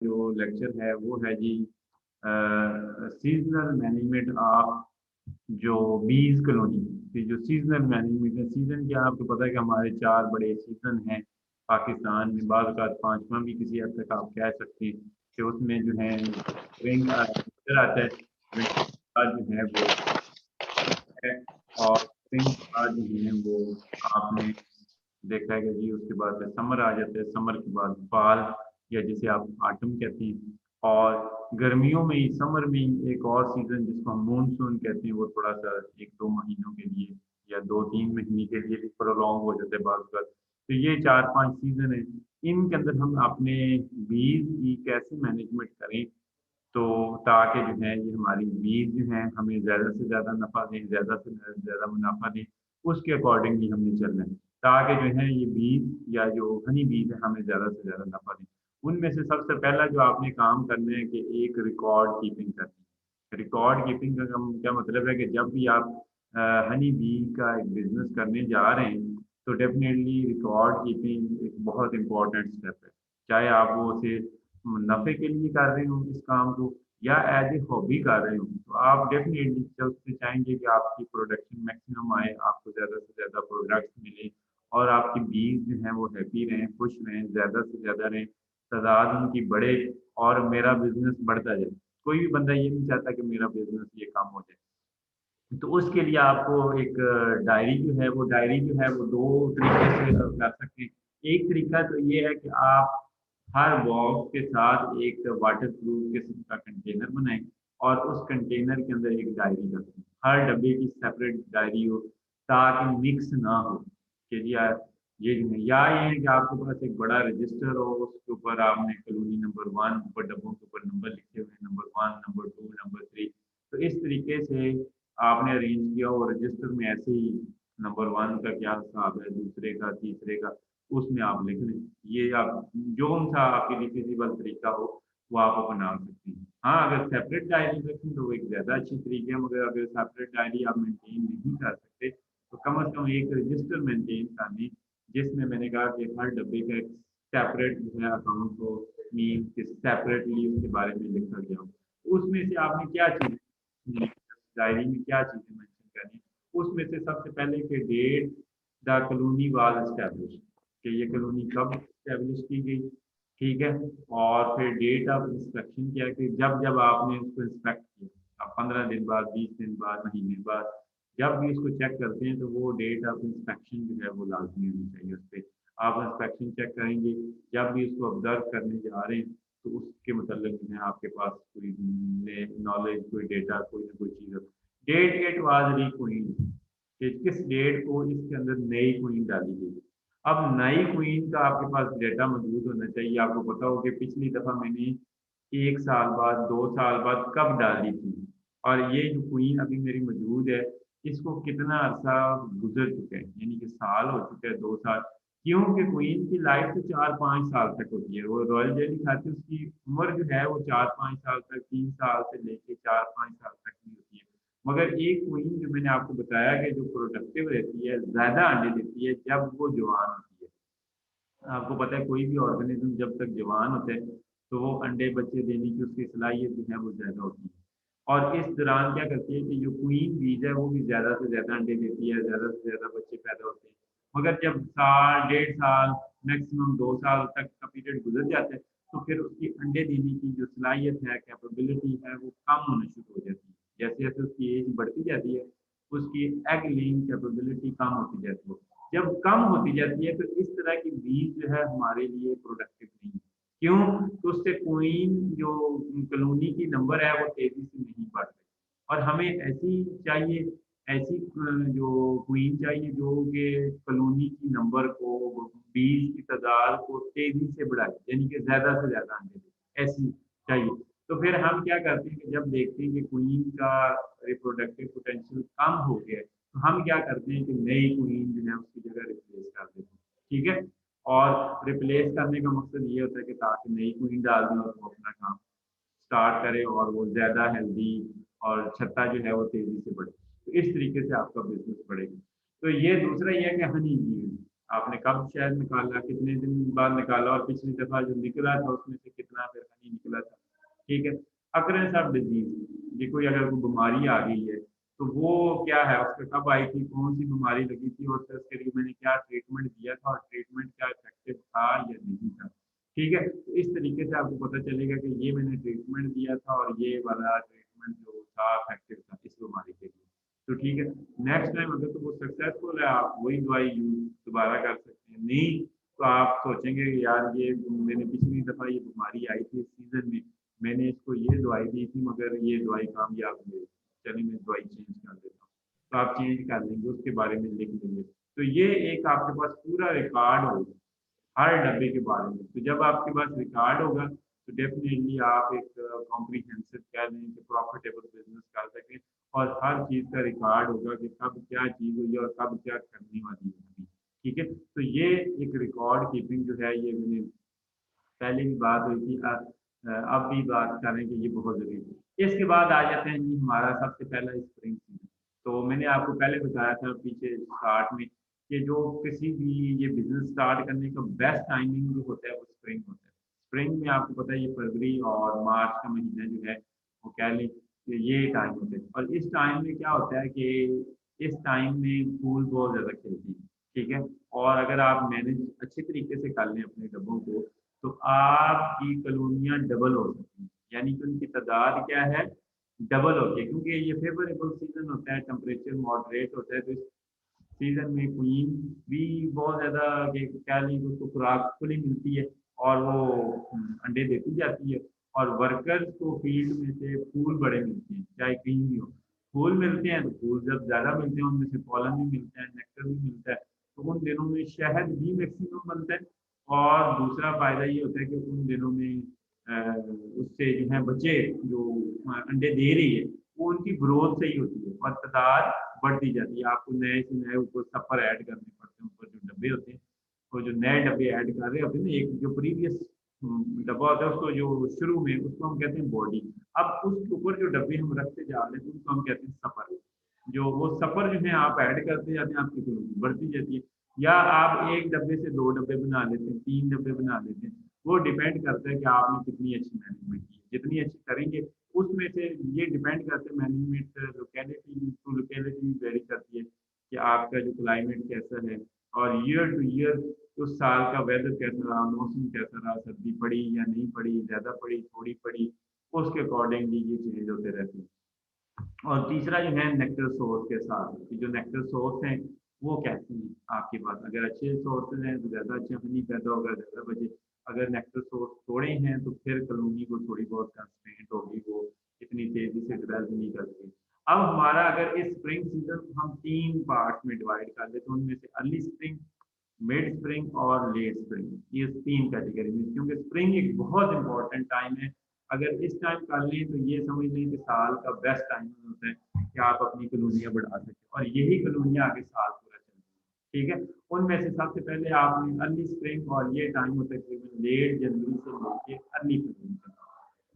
जो लेक्चर है वो है जी सीजनल मैनेजमेंट ऑफ जो बीज कॉलोनी की जो सीजनल मैनेजमेंट है। सीजन क्या, आपको पता है कि हमारे चार बड़े सीजन हैं पाकिस्तान में, बाद पांचवा भी किसी हद तक आप कह सकते हैं कि उसमें जो है स्प्रिंग विंटर आता है, विंटर जो है वो है, और स्प्रिंग का जो है वो आपने देखा है कि जी उसके बाद समर आ जाता है, समर के बाद फाल या जिसे आप आटम कहते हैं, और गर्मियों में ही समर में ही एक और सीजन जिसको हम मानसून कहते हैं, वो थोड़ा सा एक दो महीनों के लिए या दो तीन महीने के लिए भी प्रोलॉन्ग हो जाता है बार बार। तो ये चार पांच सीजन है, इनके अंदर हम अपने बीज की कैसे मैनेजमेंट करें, तो ताकि जो है ये हमारी बीज जो है हमें ज़्यादा से ज़्यादा नफ़ा दें, ज़्यादा से ज़्यादा मुनाफा दें, उसके अकॉर्डिंगली हमने चलना है, ताकि जो है ये बीज या जो हनी बीज है हमें ज़्यादा से ज़्यादा नफ़ा दें। उनमें से सबसे पहला जो आपने काम करना है कि एक रिकॉर्ड कीपिंग करनी है। रिकॉर्ड कीपिंग का क्या मतलब है कि जब भी आप हनी बी का एक बिजनेस करने जा रहे हैं, तो डेफिनेटली रिकॉर्ड कीपिंग एक बहुत इंपॉर्टेंट स्टेप है। चाहे आप वो उसे नफ़े के लिए कर रहे हो इस काम को, या एज ए हॉबी कर रहे हो, तो आप डेफिनेटली उससे चाहेंगे कि आपकी प्रोडक्शन मैक्सिमम आए, आपको ज़्यादा से ज़्यादा प्रोडक्ट्स मिले, और आपकी बीज जो हैं वो हैप्पी रहें, खुश रहें, ज़्यादा से ज़्यादा रहें, तादाद उनकी बढ़े, और मेरा बिजनेस बढ़ता जाए। कोई भी बंदा ये नहीं चाहता कि मेरा बिजनेस ये कम हो जाए। तो उसके लिए आपको एक डायरी जो है, वो डायरी जो है वो दो तरीके से कर सकते हैं। एक तरीका तो ये है कि आप हर बॉक्स के साथ एक वाटर प्रूफ किस्म का कंटेनर बनाएं, और उस कंटेनर के अंदर एक डायरी रखें, हर डब्बे की सेपरेट डायरी हो, ताकि मिक्स ना हो कि जी ये जो है, या ये है कि आपके पास एक बड़ा रजिस्टर हो, उसके ऊपर आपने कॉलोनी नंबर वन, ऊपर डब्बों के ऊपर नंबर लिखे हुए हैं, number one, number two, number three. तो इस तरीके से आपने अरेंज किया, और रजिस्टर में ऐसे ही नंबर वन का क्या हिसाब है, दूसरे का, तीसरे का, उसमें आप लिख लें। ये आप जो सा आपके लिए फिजिबल तरीका हो वो आप बना सकते हैं। हाँ, अगर सेपरेट डायरी रखें तो वो एक ज़्यादा अच्छी तरीके है, मगर अगर सेपरेट डायरी आप मेंटेन नहीं कर सकते, तो कम से कम एक रजिस्टर मेंटेन कर लें, जिसमें मैंने कहा कि हर डब्बे का एक सेपरेट जो है अकाउंट हो, मीन कि सेपरेटली उसके बारे में लिखा गया हो। उसमें से आपने क्या चीज़ डायरी में क्या चीज़ें मेंशन करनी, उसमें से सबसे पहले कि date the colony was establish, कि ये कॉलोनी कब एस्टैब्लिश की गई, ठीक है। और फिर डेट ऑफ इंस्पेक्शन क्या है, कि जब जब आपने उसको इंस्पेक्ट किया, अब 15 दिन बाद, 20 दिन बाद, महीने बाद, जब भी इसको चेक करते हैं, तो वो डेट ऑफ इंस्पेक्शन जो है वो लाजमी होनी चाहिए उस पर। आप इंस्पेक्शन चेक करेंगे, जब भी उसको ऑब्जर्व करने जा रहे हैं, तो उसके मतलब जो है आपके पास कोई नॉलेज, कोई डेटा, कोई ना कोई चीज़ हो। डेट एट वाज री कि किस डेट को इसके अंदर नई क्वीन डाली गई। अब नई क्वीन का आपके पास डेटा मौजूद होना चाहिए, आपको पता हो कि पिछली दफ़ा मैंने 1 साल बाद, 2 साल बाद कब डाली थी, और ये जो क्वीन अभी मेरी मौजूद है, इसको कितना अरसा गुजर चुका है, यानी कि साल हो चुका है, 2 साल। क्योंकि क्वीन की लाइफ तो 4-5 साल तक होती है, वो रॉयल जेली खाती है, उसकी उम्र जो है वो 4-5 साल तक, 3 साल से लेके 4-5 साल तक की होती है। मगर एक क्वीन जो मैंने आपको बताया कि जो प्रोडक्टिव रहती है, ज्यादा अंडे देती है जब वो जवान होती है। आपको पता है कोई भी ऑर्गेनिज्म जब तक जवान होता है, तो वो अंडे बच्चे देने की उसकी सलाहियत जो है वो ज्यादा होती है। और इस दौरान क्या करती है कि जो क्वीन बीज है वो भी ज्यादा से ज्यादा अंडे देती है, ज्यादा से ज्यादा बच्चे पैदा होते हैं। मगर जब साल, 1.5 साल, मैक्सिमम 2 साल तक का पीरियड गुजर जाता है, तो फिर उसकी अंडे देने की जो सलाहियत है, कैपेबिलिटी है, वो कम होना शुरू हो जाती है। जैसे जैसे उसकी एज बढ़ती जाती है, उसकी एग लेइंग कैपेबिलिटी कम होती जाती है। जब कम होती जाती है, तो इस तरह की बीज जो है हमारे लिए प्रोडक्टिव नहीं है। क्यों? तो उससे क्वीन जो कॉलोनी की नंबर है वो तेजी से नहीं बढ़ रही, और हमें ऐसी चाहिए, ऐसी जो क्वीन चाहिए जो कि कॉलोनी की नंबर को, बीज की तादाद को तेजी से बढ़ाए, यानी कि ज्यादा से ज्यादा अंडे दे, ऐसी चाहिए। तो फिर हम क्या करते हैं कि जब देखते हैं कि क्वीन का रिप्रोडक्टिव पोटेंशियल कम हो गया है, तो हम क्या करते हैं कि नई क्वीन जो है उसकी जगह रिप्लेस कर देते हैं, ठीक है। और रिप्लेस करने का मकसद ये होता है कि ताकि नई क्वीन डाल दें और वो अपना काम स्टार्ट करे, और वो ज़्यादा हेल्दी और छत्ता जो है वो तेज़ी से बढ़े। तो इस तरीके से आपका बिजनेस बढ़ेगा। तो ये दूसरा ये है कि हनी बीज आपने कब शहद निकाला, कितने दिन बाद निकाला, और पिछली दफ़ा जो निकला था उसमें से कितना फिर हनी ठीक है। अकरेंस ऑफ डिजीज, ये कोई अगर कोई बीमारी आ गई है तो वो क्या है, उसका कब आई थी, कौन सी बीमारी लगी थी, और फिर उसके लिए मैंने क्या ट्रीटमेंट दिया था और ट्रीटमेंट क्या इफेक्टिव था या नहीं था। ठीक है, तो इस तरीके से आपको पता चलेगा कि ये मैंने ट्रीटमेंट दिया था और ये वाला ट्रीटमेंट जो था इफेक्टिव था इस बीमारी के लिए। तो ठीक है, नेक्स्ट टाइम अगर तो वो सक्सेसफुल है आप वही दवाई यूज दोबारा कर सकते हैं, नहीं तो आप सोचेंगे कि यार ये मैंने पिछली दफ़ा ये बीमारी आई थी इस सीजन में, मैंने इसको ये दवाई दी थी मगर ये दवाई कामयाब नहीं हुई, चलिए मैं दवाई चेंज कर देता हूँ। तो आप चेंज कर लेंगे, उसके बारे में लिख लेंगे, तो ये एक आपके पास पूरा रिकॉर्ड होगा हर डब्बे के बारे में। तो जब आपके पास रिकॉर्ड होगा तो डेफिनेटली आप एक कॉम्प्रिहेंसिव कह लें कि प्रॉफिटेबल बिजनेस कर सकें, और हर चीज़ का रिकॉर्ड होगा कि कब क्या चीज़ हुई और कब क्या करने वाली है। ठीक है, तो ये एक रिकॉर्ड कीपिंग जो है ये मैंने पहले भी बात हुई थी, अब भी बात करें कि ये बहुत ज़रूरी है। इसके बाद आ जाते हैं जी हमारा सबसे पहला स्प्रिंग सीजन। तो मैंने आपको पहले बताया था पीछे स्टार्ट में कि जो किसी भी ये बिजनेस स्टार्ट करने का बेस्ट टाइमिंग जो होता है वो स्प्रिंग होता है। स्प्रिंग में आपको पता है ये फरवरी और मार्च का महीना जो है वो कह लें कि ये टाइम होता है, और इस टाइम में क्या होता है कि इस टाइम में फूल बहुत ज़्यादा खिलती है। ठीक है, और अगर आप मैनेज अच्छे तरीके से कर लें अपने डब्बों को तो आपकी कॉलोनियाँ डबल हो सकती हैं, यानी कि उनकी तादाद क्या है, डबल होती है, क्योंकि ये फेवरेबल सीजन होता है, टेम्परेचर मॉडरेट होता है, तो इस सीजन में क्वीन भी बहुत ज़्यादा क्या लें कि उसको खुराक खुली मिलती है और वो अंडे देती जाती है, और वर्कर्स को फील्ड में से फूल बड़े मिलते हैं, चाहे कहीं भी हो फूल मिलते हैं, तो फूल जब ज़्यादा मिलते हैं उनमें से पॉलन भी मिलता है, नेक्टर भी मिलता है, तो उन दिनों में शहद भी मैक्सिमम बनता है। और दूसरा फ़ायदा ये होता है कि उन दिनों में उससे जो है बच्चे जो अंडे दे रही है वो उनकी ग्रोथ सही होती है और तादाद बढ़ती जाती है। आपको नए से नए ऊपर सफ़र ऐड करने पड़ते हैं, ऊपर जो डब्बे होते हैं वो जो नए डब्बे ऐड कर रहे होते हैं ना, एक जो प्रीवियस डब्बा होता है उसको जो शुरू में उसको हम कहते हैं बॉडी। अब उसके ऊपर जो डब्बे हम रखते जा रहे हैं उसको हम कहते हैं सफ़र। जो वो सफ़र जो है आप ऐड करते जाते हैं, आपकी ग्रोथ बढ़ती जाती है। या आप एक डब्बे से दो डब्बे बना लेते हैं, तीन डब्बे बना लेते हैं, वो डिपेंड करता है कि आपने कितनी अच्छी मैनेजमेंट की है। जितनी अच्छी करेंगे उसमें से ये डिपेंड करता है, management locality to locality vary करती है कि आपका जो क्लाइमेट कैसा है, और ईयर टू ईयर उस साल का वेदर कैसा रहा, मौसम कैसा रहा, सर्दी पड़ी या नहीं पड़ी, ज़्यादा पड़ी थोड़ी पड़ी, उसके अकॉर्डिंगली ये चेंज होते रहते हैं। और तीसरा जो है नेक्टर सोर्स के साथ कि जो नेक्टर सोर्स हैं वो कैसे हैं आपके पास, अगर अच्छे सोर्सेज हैं तो ज़्यादा अच्छा हनी पैदा होगा, ज़्यादा बचे। अगर नेक्टर सोर्स थोड़े हैं तो फिर कॉलोनी को थोड़ी बहुत कंस्ट्रेंट होगी, वो इतनी तेज़ी से डेवलप नहीं करती। अब हमारा अगर इस स्प्रिंग सीजन हम तीन पार्ट में डिवाइड कर लें तो उनमें से अर्ली स्प्रिंग, मिड स्प्रिंग और लेट स्प्रिंग, ये तीन कैटेगरी में, क्योंकि स्प्रिंग एक बहुत इंपॉर्टेंट टाइम है। अगर इस टाइम कर लें तो ये समझ लें कि साल का बेस्ट टाइम होता है कि आप अपनी कॉलोनियाँ बढ़ा सकें, और यही कॉलोनियाँ आगे साल पूरा चलती है। ठीक है, उनमें से सबसे पहले आपने अर्ली स्प्रिंग, और ये टाइम होता है तकरीबन लेट जनवरी से लेके अर्ली फरवरी तक।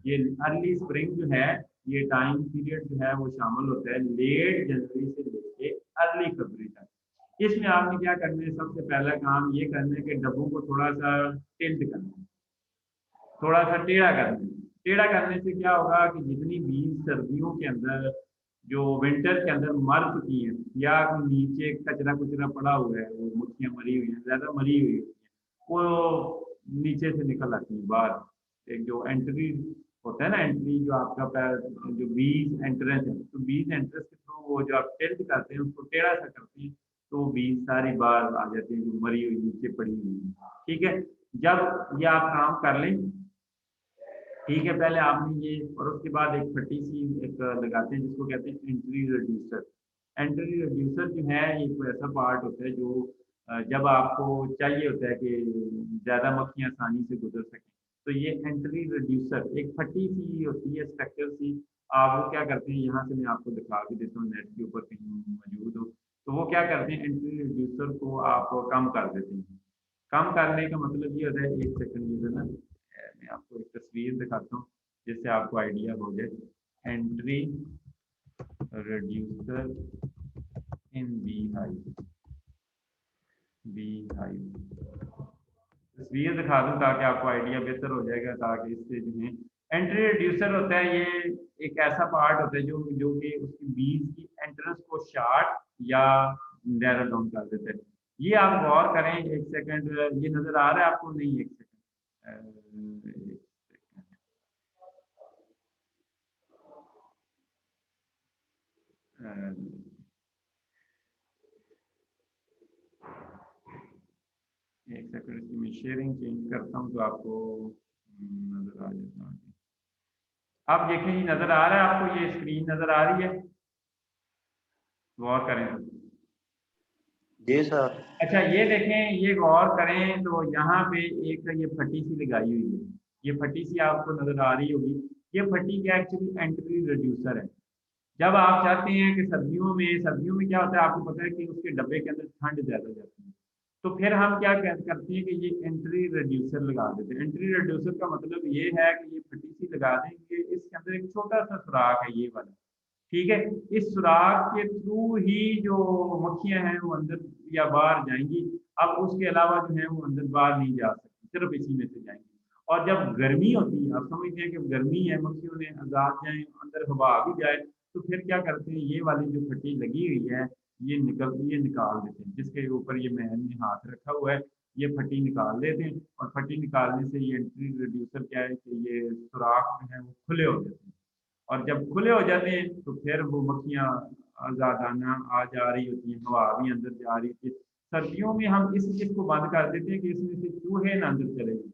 ये अर्ली स्प्रिंग जो है ये टाइम पीरियड जो है वो शामिल होता है लेट जनवरी से लेके अर्ली फरवरी तक। इसमें आपने क्या करना है, सबसे पहला काम ये करना है कि डब्बों को थोड़ा सा टिल्ट करना है, थोड़ा सा टेढ़ा करना है। टेढ़ा करने से क्या होगा कि जितनी बीज सर्दियों के अंदर जो विंटर के अंदर मर चुकी हैं या नीचे कचरा कुचरा पड़ा हुआ है, वो मुर्गियाँ मरी हुई हैं, ज़्यादा मरी हुई होती हैं, वो नीचे से निकल आती हैं बाहर। एक जो एंट्री होता है ना, एंट्री जो आपका पैर जो बीज एंट्रेंस है, तो बीज एंट्रेंस के थ्रू वो जो आप टिल्ट करते हैं उसको टेढ़ा सा करते हैं, तो बीज सारी बाहर आ जाती है जो मरी हुई नीचे पड़ी हुई है। ठीक है, जब ये आप काम कर लें, ठीक है, पहले आपने ये, और उसके बाद एक फटी सी एक लगाते हैं जिसको कहते हैं एंट्री रिड्यूसर। एंट्री रिड्यूसर जो है ये कोई ऐसा पार्ट होता है जो जब आपको चाहिए होता है कि ज़्यादा मक्खियाँ आसानी से गुजर सकें, तो ये एंट्री रिड्यूसर एक फटी सी होती है स्ट्रक्चर सी। आप वो क्या करते हैं, यहाँ से मैं आपको दिखा भी देता हूँ, नेट के ऊपर कहीं मौजूद हो, तो वो क्या करते हैं, एंट्री रिड्यूसर को आप कम कर देते हैं। कम करने का मतलब ये होता है, एक सेकंड ये ना, मैं आपको एक तस्वीर दिखाता हूँ जिससे आपको आइडिया हो जाए। Entry reducer in bee hive, bee hive तस्वीर दिखा दूँ ताकि आपको आइडिया बेहतर हो जाएगा, ताकि इससे जो है एंट्री रिड्यूसर होता है ये एक ऐसा पार्ट होता है जो जो कि उसकी बीज की एंट्रेंस को शार्ट या नैरो डाउन कर देता है। ये आप गौर करें, एक सेकंड, ये नजर आ रहा है आपको? नहीं, एक सेकंड, एक सेकंड, इसकी मैं शेयरिंग चेंज करता हूँ तो आपको नजर आ जाता है। आप देखें, ये नजर आ रहा है आपको? ये स्क्रीन नजर आ रही है? गौर करें। जी सर। अच्छा, ये देखें, ये गौर करें तो यहाँ पे एक ये फटी सी लगाई हुई है। ये फटी सी आपको नजर आ रही होगी। ये फटी क्या एक्चुअली एंट्री रिड्यूसर है। जब आप चाहते हैं कि सर्दियों में क्या होता है आपको पता है कि उसके डब्बे के अंदर ठंड ज्यादा जाती है, तो फिर हम क्या करते हैं कि ये एंट्री रिड्यूसर लगा देते हैं। एंट्री रिड्यूसर का मतलब ये है कि ये फटी सी लगा देंगे, इसके अंदर एक छोटा सा सुराख है, ये वाला, ठीक है। इस सुराख के थ्रू ही जो मक्खियां हैं वो अंदर या बाहर जाएंगी। अब उसके अलावा जो है वो अंदर बाहर नहीं जा सकती, सिर्फ इसी में से जाएंगी। और जब गर्मी होती है, आप समझते हैं कि गर्मी है, मक्खियों ने आजाद जाए, अंदर हवा आ भी जाए, तो फिर क्या करते हैं, ये वाली जो फट्टी लगी हुई है ये निकाल देते हैं। जिसके ऊपर ये मैंने हाथ रखा हुआ है, ये फट्टी निकाल लेते हैं। और फट्टी निकालने से ये एंट्री रिड्यूसर क्या है कि ये सुराख जो है वो खुले हो जाते हैं। और जब खुले हो जाते हैं तो फिर वो मक्खियाँ आजादाना आ जा रही होती हैं, हवा भी अंदर जा रही होती है। सर्दियों में हम इस चीज को बंद कर देते हैं कि इसमें से चूहे ना अंदर चले जाएं,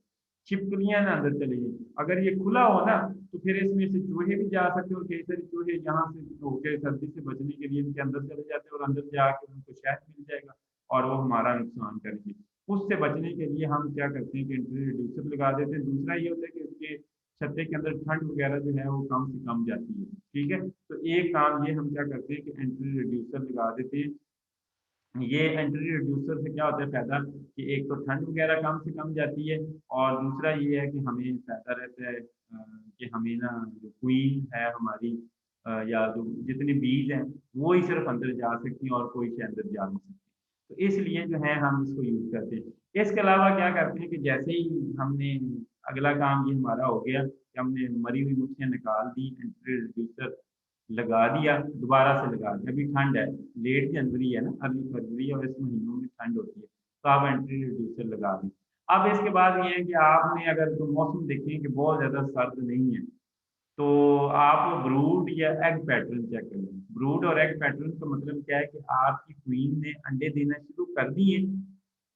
छिपकलियां ना अंदर चले जाएं। अगर ये खुला हो ना तो फिर इसमें से चूहे भी जा सकते हैं, और कई सारे चूहे यहाँ से होके सर्दी से बचने के लिए इनके अंदर चले जाते हैं, और अंदर जाके उनको शहद मिल जाएगा और वो हमारा नुकसान करेंगे। उससे बचने के लिए हम क्या करते हैं कि एंट्री रिड्यूसर लगा देते हैं। दूसरा ये होता है कि उसके छत्ते के अंदर ठंड वगैरह जो है वो कम से कम जाती है, ठीक है। तो एक काम ये हम क्या करते हैं कि एंट्री रिड्यूसर लगा देते हैं। ये एंट्री रिड्यूसर से क्या होता है फायदा, कि एक तो ठंड वगैरह कम से कम जाती है, और दूसरा ये है कि हमें फायदा रहता है कि हमें ना जो क्वीन है हमारी, या जो जितने बीज हैं वो ही सिर्फ अंदर जा सकती हैं और कोई से अंदर जा नहीं सकती। तो इसलिए जो है हम इसको यूज करते हैं। इसके अलावा क्या करते हैं कि जैसे ही हमने अगला काम ये हमारा हो गया कि हमने मरी हुई मच्छियाँ निकाल दी, एंट्री रिड्यूसर लगा दिया, दोबारा से लगा दिया। अभी ठंड है, लेट जनवरी है ना, अर्ली फरवरी, और इस महीनों में ठंड होती है, तो आप एंट्री रिड्यूसर लगा दें। अब इसके बाद ये है कि आपने अगर तो मौसम देखें कि बहुत ज़्यादा सर्द नहीं है, तो आप ब्रूड या एग पैटर्न चेक करें। ब्रूड और एग पैटर्न का मतलब क्या है कि आपकी क्वीन ने अंडे देना शुरू कर दिए,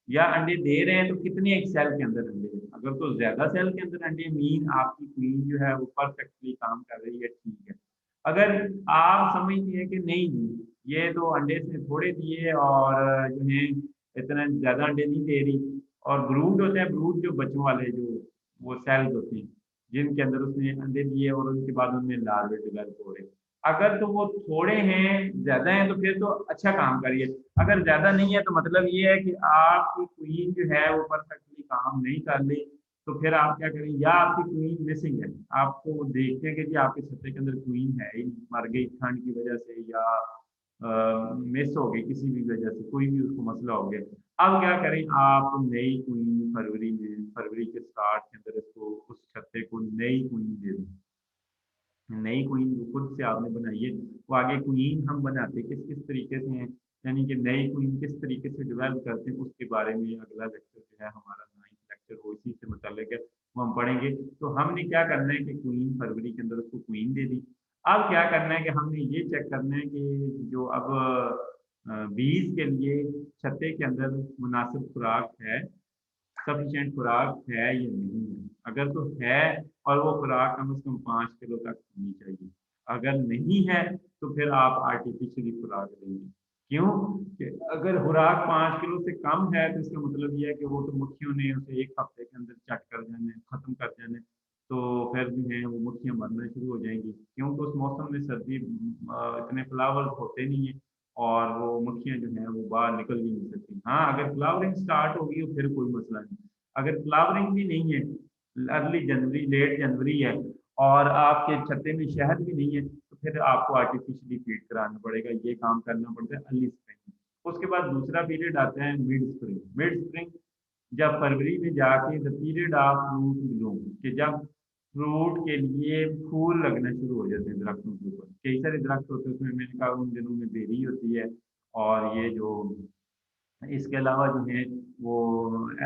या अंडे दे रहे हैं तो कितने एक सेल के अंदर अंडे हैं। अगर तो ज्यादा सेल के अंदर अंडे, मीन आपकी क्वीन जो है वो परफेक्टली काम कर रही है, ठीक है। अगर आप समझती हैं कि नहीं जी, ये तो अंडे से थोड़े दिए और जो है इतना ज्यादा अंडे नहीं दे रही, और ब्रूड होते हैं, ब्रूड जो बच्चों वाले जो वो सेल्स होते हैं जिनके अंदर उसने अंडे दिए और उनके बाद उनमें लार्वे डेवलप हो रहे हैं। अगर तो वो थोड़े हैं, ज्यादा हैं, तो फिर तो अच्छा काम करिए। अगर ज्यादा नहीं है तो मतलब ये है कि आपकी क्वीन जो है वो परफेक्टली काम नहीं कर रही, तो फिर आप क्या करें, या आपकी क्वीन मिसिंग है, आपको देखते हैं कि जी आपके छत्ते के अंदर क्वीन है ही नहीं, मर गई ठंड की वजह से, या मिस हो गई किसी भी वजह से, कोई भी उसको मसला हो गया। अब क्या करें, आप नई क्वीन फरवरी के स्टार्ट के अंदर इसको, उस छत्ते को नई क्वीन दे दें। नई क्वीन जो खुद से आपने बनाई है, वो आगे क्वीन हम बनाते किस किस तरीके से हैं, यानी कि नई क्वीन किस तरीके से डेवलप करते हैं, उसके बारे में अगला लेक्चर जो है हमारा 9th लेक्चर, वो इसी से मुताल्लिक है, वो हम पढ़ेंगे। तो हमने क्या करना है कि क्वीन फरवरी के अंदर उसको क्वीन दे दी। अब क्या करना है कि हमने ये चेक करना है कि जो अब बीज के लिए छत्ते के अंदर मुनासिब खुराक है, सफिशिएंट खुराक है या नहीं है। अगर तो है, और वो खुराक कम से कम 5 किलो तक होनी चाहिए। अगर नहीं है तो फिर आप आर्टिफिशियली खुराक देंगे। क्यों? कि अगर खुराक 5 किलो से कम है तो इसका मतलब ये है कि वो तो मक्खियों ने उसे एक हफ्ते के अंदर चट कर जाने, खत्म कर जाने, तो फिर जो है वो मक्खियाँ मरना शुरू हो जाएंगी। क्योंकि उस मौसम में सर्दी इतने फ्लावर्स होते नहीं है, और वो मक्खियाँ जो हैं वो बाहर निकल भी नहीं सकती। हाँ, अगर फ्लावरिंग स्टार्ट होगी तो फिर कोई मसला नहीं। अगर फ्लावरिंग भी नहीं है, अर्ली जनवरी, लेट जनवरी है, और आपके छत्ते में शहद भी नहीं है, तो फिर आपको आर्टिफिशियली फीड कराना पड़ेगा, ये काम करना पड़ता है अर्ली स्प्रिंग। उसके बाद दूसरा पीरियड आता है मिड स्प्रिंग। मिड स्प्रिंग जब फरवरी में जाके the period of fruit Bloom, कि जब फ्रूट के लिए फूल लगना शुरू हो जाते हैं दरख्तों के ऊपर। कई सारे दरख्त होते हैं, उसमें मैंने कहा उन दिनों में बेरी होती है, और ये जो इसके अलावा जो है वो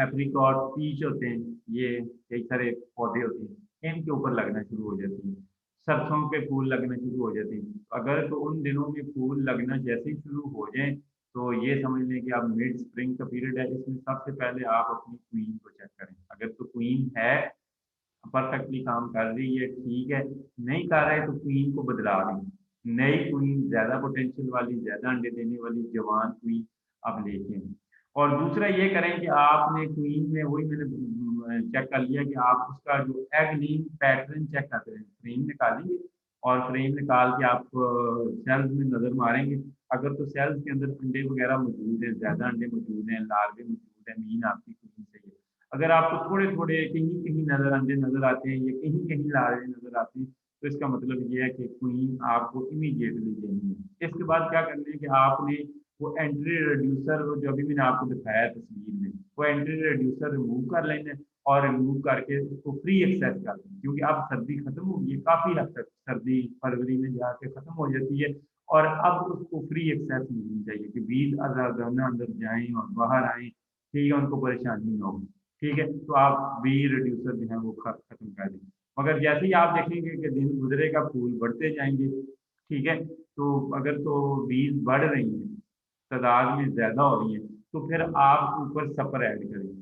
एप्रिकॉट, पीच होते हैं, ये कई सारे पौधे होते हैं, इनके ऊपर लगना शुरू हो जाती हैं। सरसों के फूल लगने शुरू हो जाते हैं। अगर तो उन दिनों में फूल लगना जैसे ही शुरू हो जाए, तो ये समझ लें कि आप मिड स्प्रिंग का पीरियड है। इसमें सबसे पहले आप अपनी क्वीन को चेक करें। अगर तो क्वीन है, परफेक्टली काम कर रही है, ठीक है। नहीं कर रहे तो क्वीन को बदला दें। नई क्वीन, ज्यादा पोटेंशियल वाली, ज्यादा अंडे देने वाली जवान क्वीन आप लेके आएं। और दूसरा ये करें कि आपने क्वीन में, वही मैंने चेक कर लिया कि आप उसका जो एग लीन पैटर्न चेक करते हैं, फ्रेम निकालेंगे और फ्रेम निकाल के आप सेल्स में नजर मारेंगे। अगर तो सेल्स के अंदर अंडे वगैरह मौजूद है, ज्यादा अंडे मौजूद हैं, लार्वे मौजूद है, मीन आपकी क्वीन से है। अगर आपको थोड़े थोड़े कहीं कहीं नजर अंडे नजर आते हैं या कहीं कहीं लार्वे नजर आते हैं, तो इसका मतलब ये है कि क्वीन आपको इमीडिएटली देनी है। इसके बाद क्या करना है कि आपने वो एंट्री रिड्यूसर, जो अभी मैंने आपको दिखाया तस्वीर में, वो एंट्री रिड्यूसर रिमूव कर लेना है। और रिमूव करके उसको फ्री एक्सेस कर दें, क्योंकि अब सर्दी खत्म हो गई है, काफी हद तक सर्दी फरवरी में जाके खत्म हो जाती है। और अब उसको फ्री एक्सेस मिलनी चाहिए कि बीज आजादाना अंदर जाएं और बाहर आएं, ठीक है, उनको परेशानी ना हो। ठीक है, तो आप बी रिड्यूसर जो है वो खत्म कर दें। मगर जैसे ही आप देखेंगे कि दिन गुजरेगा, फूल बढ़ते जाएंगे, ठीक है, तो अगर तो बीज बढ़ रही हैं, तादाद में ज्यादा हो रही है, तो फिर आप ऊपर सपर ऐड करेंगे।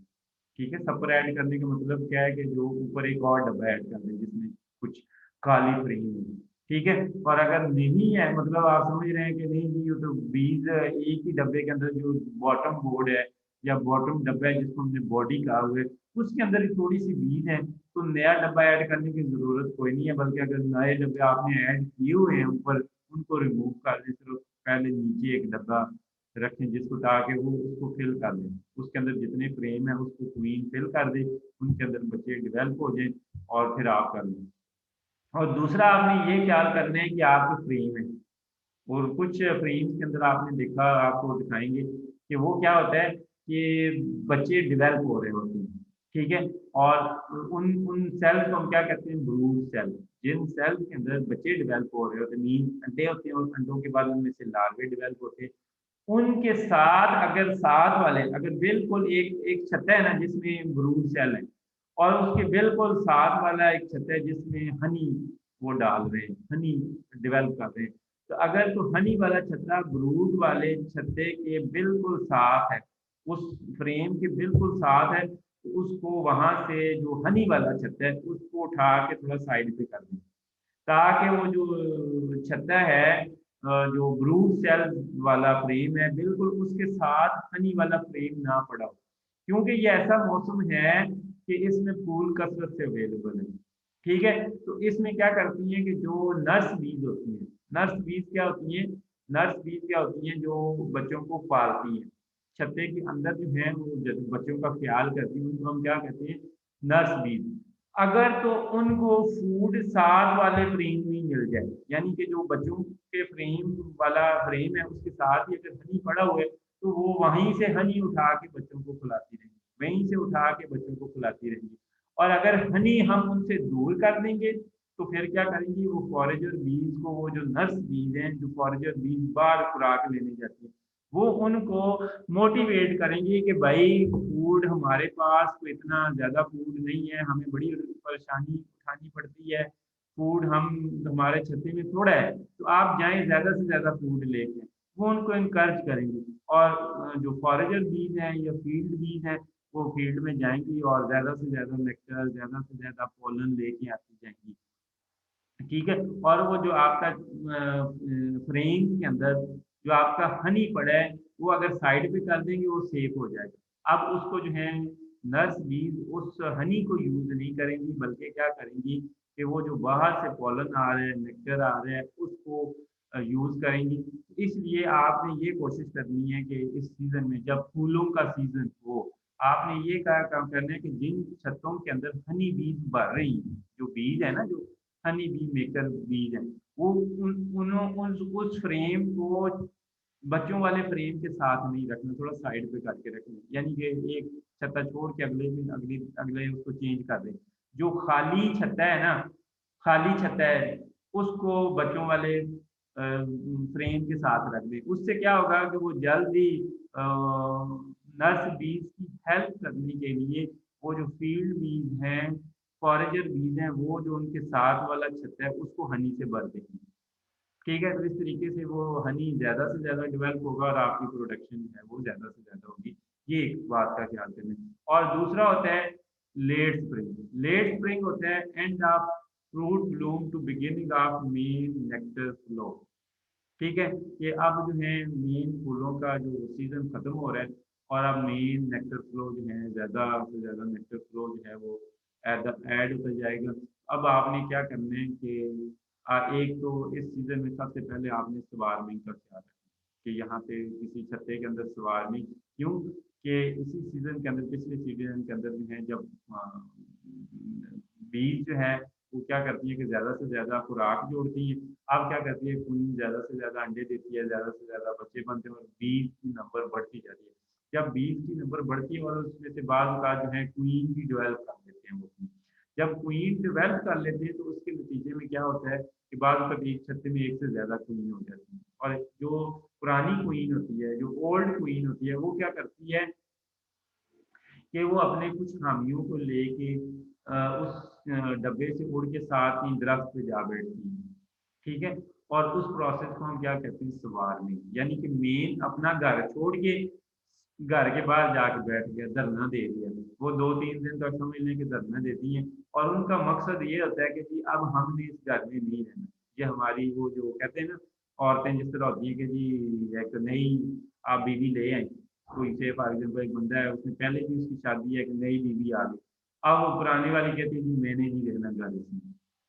ठीक है, सपर ऐड करने का मतलब क्या है कि जो ऊपर एक और डब्बा ऐड कर दें जिसमें कुछ काली फ्रेम हो। ठीक है, और अगर नहीं है, मतलब आप समझ रहे हैं कि नहीं जी, ये तो बीज एक ही डब्बे के अंदर जो बॉटम बोर्ड है या बॉटम डब्बा है जिसको हमने बॉडी कहा हुआ है, उसके अंदर ही थोड़ी सी बीज है, तो नया डब्बा ऐड करने की जरूरत कोई नहीं है। बल्कि अगर नए डब्बे आपने ऐड किए हुए हैं ऊपर, उनको रिमूव कर दें। सिर्फ पहले नीचे एक डब्बा रखें जिसको, ताकि वो उसको फिल कर दें, उसके अंदर जितने फ्रेम है उसको क्वीन फिल कर दे, उनके अंदर बच्चे डेवलप हो जाए, और फिर आप कर लें। और दूसरा आपने ये ख्याल करना है कि आपके फ्रेम है, और कुछ फ्रेम्स के अंदर आपने देखा, आपको दिखाएंगे कि वो क्या होता है कि बच्चे डेवलप हो रहे होते हैं। ठीक है, और उन उन सेल्स को हम क्या कहते हैं, ब्रूड सेल। जिन सेल्स के अंदर बच्चे डेवलप हो रहे होते हैं, मीन अंडे होते हैं, और अंडों के बाद उनमें से लार्वे डेवलप होते हैं, उनके साथ अगर साथ वाले, अगर बिल्कुल एक एक छत्ता है ना जिसमें ब्रूड सेल है, और उसके बिल्कुल साथ वाला एक छत्ता है जिसमें हनी वो डाल रहे हैं, हनी डेवलप कर रहे हैं, तो अगर तो हनी वाला छत्ता ब्रूड वाले छत्ते के बिल्कुल साथ है, उस फ्रेम के बिल्कुल साथ है, तो उसको वहां से जो हनी वाला छत्ता है उसको उठा के थोड़ा साइड पे कर दें, ताकि वो जो छत्ता है, जो ब्रूड सेल वाला फ्रेम है, बिल्कुल उसके साथ हनी वाला फ्रेम ना पड़ा हो। क्योंकि ये ऐसा मौसम है कि इसमें फूल कसरत से अवेलेबल है। ठीक है, तो इसमें क्या करती हैं कि जो नर्स बीज होती हैं, नर्स बीज क्या होती हैं, नर्स बीज क्या होती हैं, जो बच्चों को पालती हैं, छत्ते के अंदर जो है वो बच्चों का ख्याल करती हैं, उनको हम क्या कहते हैं, नर्स बीज। अगर तो उनको फूड साथ वाले फ्रेम में मिल जाए, यानी कि जो बच्चों के फ्रेम वाला फ्रेम है उसके साथ ही अगर हनी पड़ा हुआ है, तो वो वहीं से हनी उठा के बच्चों को खिलाती रहेंगी, वहीं से उठा के बच्चों को खिलाती रहेंगी। और अगर हनी हम उनसे दूर कर देंगे, तो फिर क्या करेंगी, वो फॉरेजर बीज को, वो जो नर्स बीज हैं, जो फॉरेजर बीज बार खुराक लेने जाती है, वो उनको मोटिवेट करेंगे कि भाई फूड हमारे पास कोई इतना ज़्यादा फूड नहीं है, हमें बड़ी परेशानी उठानी पड़ती है, फूड हम हमारे छत्ते में थोड़ा है, तो आप जाएं ज़्यादा से ज़्यादा फूड लेके। वो उनको इनकरेज करेंगे। और जो फॉरेजर बीज हैं या फील्ड बीज हैं, वो फील्ड में जाएंगी और ज़्यादा से ज़्यादा नेक्टर, ज़्यादा से ज़्यादा पोलन लेके आती जाएंगी। ठीक है, और वो जो आपका फ्रेम के अंदर जो आपका हनी पड़ा है, वो अगर साइड पे कर देंगे वो सेफ हो जाएगा। अब उसको जो है नर्स बीज उस हनी को यूज नहीं करेंगी, बल्कि क्या करेंगी कि वो जो बाहर से पॉलन आ रहा है, नेक्टर आ रहा है, उसको यूज करेंगी। इसलिए आपने ये कोशिश करनी है कि इस सीजन में, जब फूलों का सीजन हो, आपने ये काम करना है कि जिन छत्तों के अंदर हनी बीज बढ़ रही हैं, जो बीज है ना, जो हनी बी मेकर बीज हैं, वो उस फ्रेम को बच्चों वाले फ्रेम के साथ नहीं रखना, थोड़ा साइड पे करके रखना, यानी कि एक छत्ता छोड़ के अगले दिन अगले अगले उसको चेंज कर दें। जो खाली छत्ता है ना, खाली छत्ता है, उसको बच्चों वाले फ्रेम के साथ रख दें। उससे क्या होगा कि वो जल्दी नर्स बीज की हेल्प करने के लिए वो जो फील्ड बीज हैं, फॉरेजर बीज हैं, वो जो उनके साथ वाला छत्ता है उसको हनी से भर देंगे। ठीक है, तो इस तरीके से वो हनी ज़्यादा से ज़्यादा डेवलप होगा और आपकी प्रोडक्शन जो है वो ज़्यादा से ज़्यादा होगी। ये एक बात का ख्याल करना है। और दूसरा होता है लेट स्प्रिंग। लेट स्प्रिंग होता है end of fruit bloom to beginning of main nectar flow. ठीक है, कि अब जो है मेन फूलों का जो सीजन खत्म हो रहा है और अब मेन नेक्टर फ्लो जो है ज़्यादा से ज़्यादा नेक्टर फ्लो जो है वो ऐड होता जाएगा। अब आपने क्या करना है कि एक तो इस सीजन में सबसे पहले आपने स्वार्मिंग का ख्याल रखना कि यहाँ पे किसी छत्ते के अंदर स्वार्मिंग क्यों, कि इसी सीजन के अंदर, पिछले सीजन के अंदर जो है जब बीज जो है वो क्या करती है कि ज़्यादा से ज़्यादा खुराक जोड़ती है। अब क्या करती है, क्वीन ज़्यादा से ज़्यादा अंडे देती है, ज़्यादा से ज़्यादा बच्चे बनते हैं और बीज की नंबर बढ़ती जाती है। जब बीज की नंबर बढ़ती है और उसमें से बाद का जो है क्वीन भी डेवलप कर लेते हैं वो queen। जब क्वीन डेवलप कर लेते हैं तो उसके नतीजे में क्या होता है कि बाद का एक छत्ते में एक से ज़्यादा क्वीन हो जाती है। और जो पुरानी क्वीन होती है, जो ओल्ड क्वीन होती है, वो क्या करती है कि वो अपने कुछ खामियों को लेके उस डब्बे से उड़ के साथ ही दरख्त पे जा बैठती है। ठीक है, और उस प्रोसेस को हम क्या कहते हैं, स्वार्मिंग। यानी कि मेन अपना घर छोड़ के घर के बाहर जाके बैठ गया, धरना दे दिया। वो 2-3 दिन तक समझ लें कि धरना देती हैं और उनका मकसद ये होता है कि जी अब हमने इस घर में नहीं रहना। ये हमारी वो जो कहते हैं ना, औरतें जिस तरह होती है कि जी एक नई आप बीवी ले आए, कोई से फॉर एग्जाम्पल एक बंदा है, उसने पहले भी उसकी शादी है, एक नई बीवी आ गई। अब वो पुरानी वाली कहती है जी मैंने नहीं रहना घर इसमें,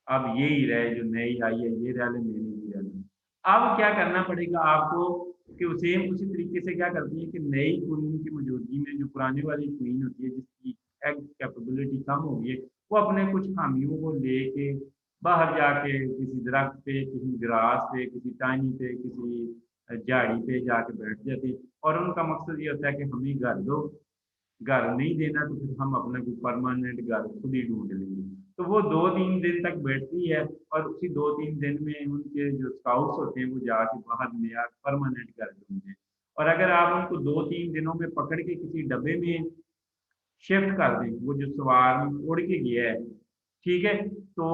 अब ये ही रहे, जो नई आई है ये रह ले, मैंने नहीं रहना। अब क्या करना पड़ेगा आपको कि सेम उसी तरीके से क्या करती है कि नई क्वीन की मौजूदगी में जो पुरानी वाली क्वीन होती है जिसकी एग कैपेबिलिटी कम हो गई है, वो अपने कुछ खामियों को लेके बाहर जाके किसी दरख्त पे, किसी ग्रास पे, किसी टहनी पे, किसी झाड़ी पे जाके बैठ जाती है। और उनका मकसद ये होता है कि हमें घर दो, घर नहीं देना तो फिर हम अपना कोई परमानेंट घर खुद ही ढूंढ लेंगे। तो वो 2-3 दिन तक बैठती है और उसी 2-3 दिन में उनके जो स्काउट्स होते हैं वो जाके बाहर नया परमानेंट घर ढूंढते हैं। और अगर आप उनको 2-3 दिनों में पकड़ के किसी डब्बे में शिफ्ट कर दें, वो जो सवार उड़ के गया है, ठीक है, तो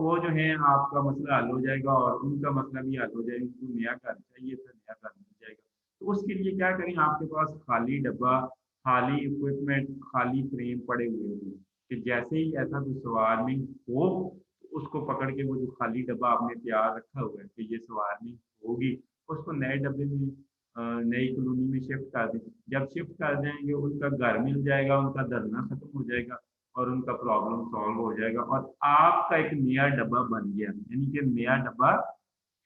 वो जो है आपका मसला हल हो जाएगा और उनका मसला भी हल हो जाएगा। उनको नया घर चाहिए था, नया घर मिल जाएगा। तो उसके लिए क्या करें, आपके पास खाली डब्बा, खाली इक्विपमेंट, खाली फ्रेम पड़े हुए हों कि जैसे ही ऐसा कोई स्वार्मिंग हो, उसको पकड़ के वो जो खाली डब्बा आपने तैयार रखा हुआ है कि ये स्वार्मिंग होगी, उसको नए डब्बे में नई कॉलोनी में शिफ्ट कर दें। जब शिफ्ट कर जाएंगे उनका घर मिल जाएगा, उनका धरना खत्म हो जाएगा और उनका प्रॉब्लम सॉल्व हो जाएगा और आपका एक नया डब्बा बन गया, यानी कि नया डब्बा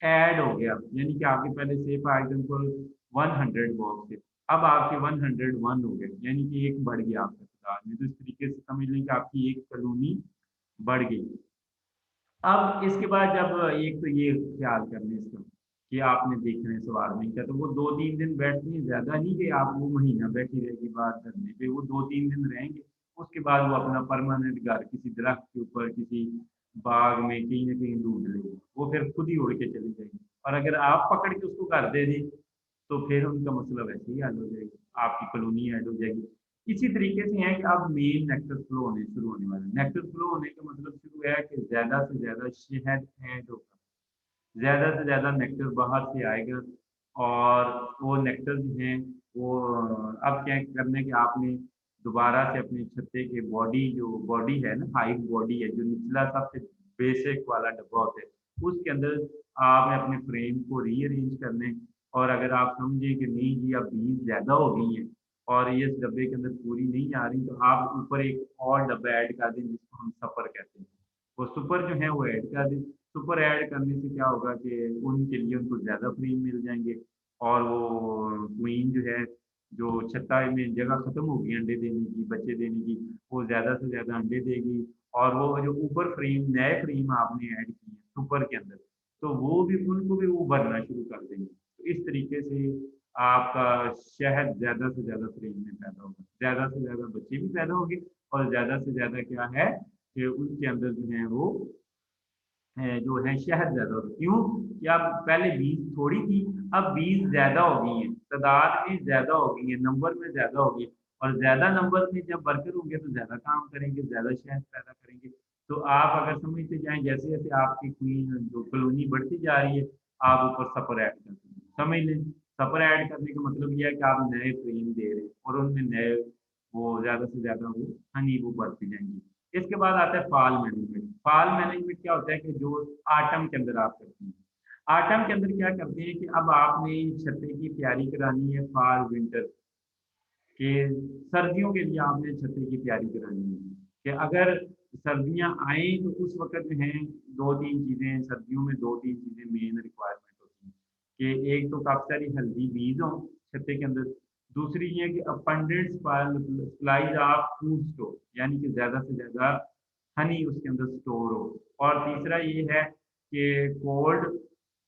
ऐड हो गया। यानी कि आपके पहले से फॉर एग्जाम्पल 100 बॉक्स थे, अब आपके 101 हो गए, यानी कि एक बढ़ गया आपका तादाद में। तो इस तरीके से समझ लें कि आपकी एक कॉलोनी बढ़ गई। अब इसके बाद जब एक तो ये ख्याल करने इसका कि आपने देखना है स्वार्मिंग का, तो वो 2-3 दिन बैठती है, ज़्यादा नहीं कि आप वो महीना बैठी रहेगी बात करने पे, वो 2-3 दिन रहेंगे। उसके बाद वो अपना परमानेंट घर किसी दरख्त के ऊपर, किसी बाग में कहीं ना कहीं ढूंढ लेगी, वो फिर खुद ही उड़ के चली जाएगी। और अगर आप पकड़ के उसको घर दे दें तो फिर उनका मसला वैसे ही हल हो जाएगा, आपकी कॉलोनी ऐड हो जाएगी। इसी तरीके से है कि अब मेन नेक्टर फ्लो होने शुरू होने वाला है। नेक्टर फ्लो होने का मतलब शुरू है कि ज़्यादा से ज़्यादा शहद ऐड होगा, ज़्यादा से ज़्यादा नेक्टर बाहर से आएगा। और वो नेक्टर जो है वो अब क्या करना है कि आपने दोबारा से अपने छत्ते के बॉडी, जो बॉडी है ना, हाइट बॉडी है, जो निचला सबसे बेसिक वाला डब्बा होता है, उसके अंदर आपने अपने फ्रेम को रीअरेंज करना है। और अगर आप समझें कि नहीं जी अब बीज ज़्यादा हो गई हैं और ये इस डब्बे के अंदर पूरी नहीं आ रही, तो आप ऊपर एक और डब्बा ऐड कर दें जिसको हम सफ़र कहते हैं। वो सुपर जो है वो ऐड कर दें। सुपर ऐड करने से क्या होगा कि उनके लिए उनको ज़्यादा फ्रेम मिल जाएंगे और वो क्वीन जो है, जो छत्ता में जगह खत्म होगी अंडे देने की, बच्चे देने की, वो ज़्यादा से ज़्यादा अंडे देगी। और वो जो ऊपर फ्रेम, नए फ्रेम आपने ऐड किए हैं सुपर के अंदर, तो वो भी उनको भी वो भरना शुरू कर देंगे। तो इस तरीके से आपका शहद ज़्यादा से ज़्यादा फ्रेम में पैदा होगा, ज़्यादा से ज़्यादा बच्चे भी पैदा होंगे और ज़्यादा से ज़्यादा क्या है, कि उनके अंदर जो है वो जो है शहद ज्यादा होता है। क्यों कि अब पहले बीज थोड़ी थी, अब बीज ज्यादा हो गई हैं, तादाद में ज्यादा हो गई है, नंबर में ज्यादा हो गई। और ज्यादा नंबर में जब वर्कर होंगे तो ज्यादा काम करेंगे, ज्यादा शहद पैदा करेंगे। तो आप अगर समझते जाएं जैसे जैसे आपकी क्वीन जो कॉलोनी बढ़ती जा रही है, आप ऊपर सफर ऐड करते हैं, समझ लें। सफर ऐड करने का मतलब यह है कि आप नए फ्रेम दे रहे हैं और उनमें नए वो ज्यादा से ज्यादा वो हनी वो बढ़ती जाएंगी। इसके बाद आता है फॉल मैनेजमेंट। फॉल मैनेजमेंट क्या होता है कि जो आटम के अंदर आप करते हैं, आटम के अंदर क्या करते हैं कि अब आपने छत्ते की तैयारी करानी है फॉल विंटर के, सर्दियों के लिए आपने छत्ते की तैयारी करानी है कि अगर सर्दियां आए तो उस वक्त जो है दो तीन चीजें, सर्दियों में दो तीन चीजें मेन रिक्वायरमेंट होती हैं कि एक तो काफी सारी हेल्दी बीज हो छत्ते के अंदर। दूसरी ये कि abundant supplies of food store, यानी कि ज्यादा से ज्यादा हनी उसके अंदर स्टोर हो। और तीसरा ये है कि कोल्ड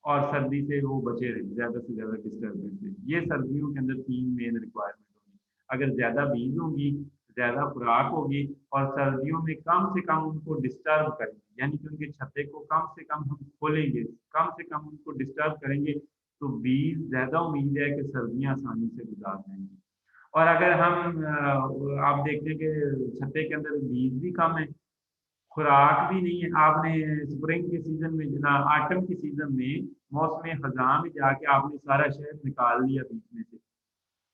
और सर्दी से वो बचे रहे, ज्यादा से ज्यादा डिस्टर्बेंस से। ये सर्दियों के अंदर तीन मेन रिक्वायरमेंट होगी। अगर ज्यादा बीज होंगी, ज्यादा खुराक होगी, और सर्दियों में कम से कम उनको डिस्टर्ब करेंगे, यानी कि उनके छत्ते को कम से कम हम खोलेंगे, कम से कम उनको डिस्टर्ब करेंगे, तो बीज ज्यादा उम्मीद है कि सर्दियां आसानी से गुजार जाएंगी। और अगर हम आप देखते हैं कि छत्ते के अंदर बीज भी कम है, खुराक भी नहीं है, आपने स्प्रिंग के सीजन में जना आटम के सीजन में मौसम खजा में जाके आपने सारा शहद निकाल लिया बीच में से,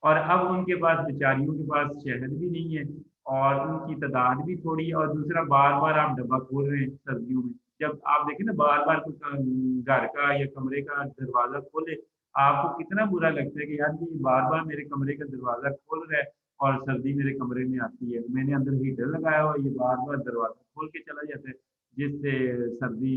और अब उनके पास बेचारियों के पास शहद भी नहीं है और उनकी तादाद भी थोड़ी है। और दूसरा बार बार आप डब्बा खोल रहे हैं सर्दियों में, जब आप देखें ना बार बार घर का या कमरे का दरवाजा खोले, आपको कितना बुरा लगता है कि यार ये बार बार मेरे कमरे का दरवाजा खोल रहा है और सर्दी मेरे कमरे में आती है, मैंने अंदर हीटर लगाया हुआ है, ये बार बार दरवाजा खोल के चला जाता है, जिससे सर्दी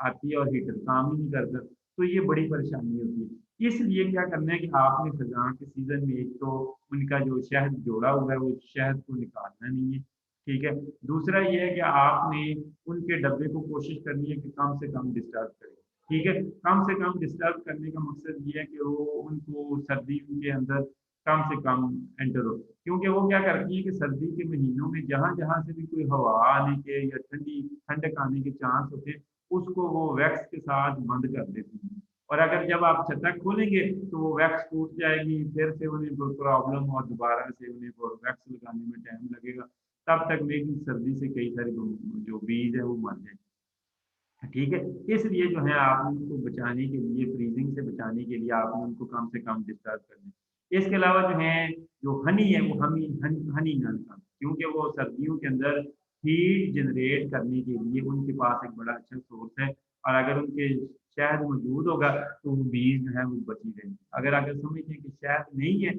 आती है और हीटर काम ही नहीं करता। तो ये बड़ी परेशानी होती है। इसलिए क्या करना है कि आपने खजान के सीजन में एक तो उनका जो शहद जोड़ा हुआ है वो शहद को निकालना नहीं है, ठीक है। दूसरा ये है कि आपने उनके डब्बे को कोशिश करनी है कि कम से कम डिस्टर्ब करें, ठीक है। कम से कम डिस्टर्ब करने का मकसद ये है कि वो उनको सर्दी के अंदर कम से कम एंटर हो। क्योंकि वो क्या करती है कि सर्दी के महीनों में जहां जहां से भी कोई हवा आने के या ठंडी ठंडक आने के चांस होते हैं, उसको वो वैक्स के साथ बंद कर देती है। और अगर जब आप छत्ता खोलेंगे तो वो वैक्स टूट जाएगी, फिर से उन्हें प्रॉब्लम और दोबारा से उन्हें वैक्स लगाने में टाइम लगेगा। तब तक में भी सर्दी से कई सारे जो बीज है वो मर जाए, ठीक है। इसलिए जो है आपने उनको बचाने के लिए, फ्रीजिंग से बचाने के लिए आपने उनको कम से कम डिस्टर्ब करना है। इसके अलावा जो है जो हनी है वो हनी ना निकालें, क्योंकि वो सर्दियों के अंदर हीट जनरेट करने के लिए उनके पास एक बड़ा अच्छा सोर्स है। और अगर उनके शहद मौजूद होगा तो वो बीज जो है वो बची रहेंगे। अगर अगर समझें कि शहद नहीं है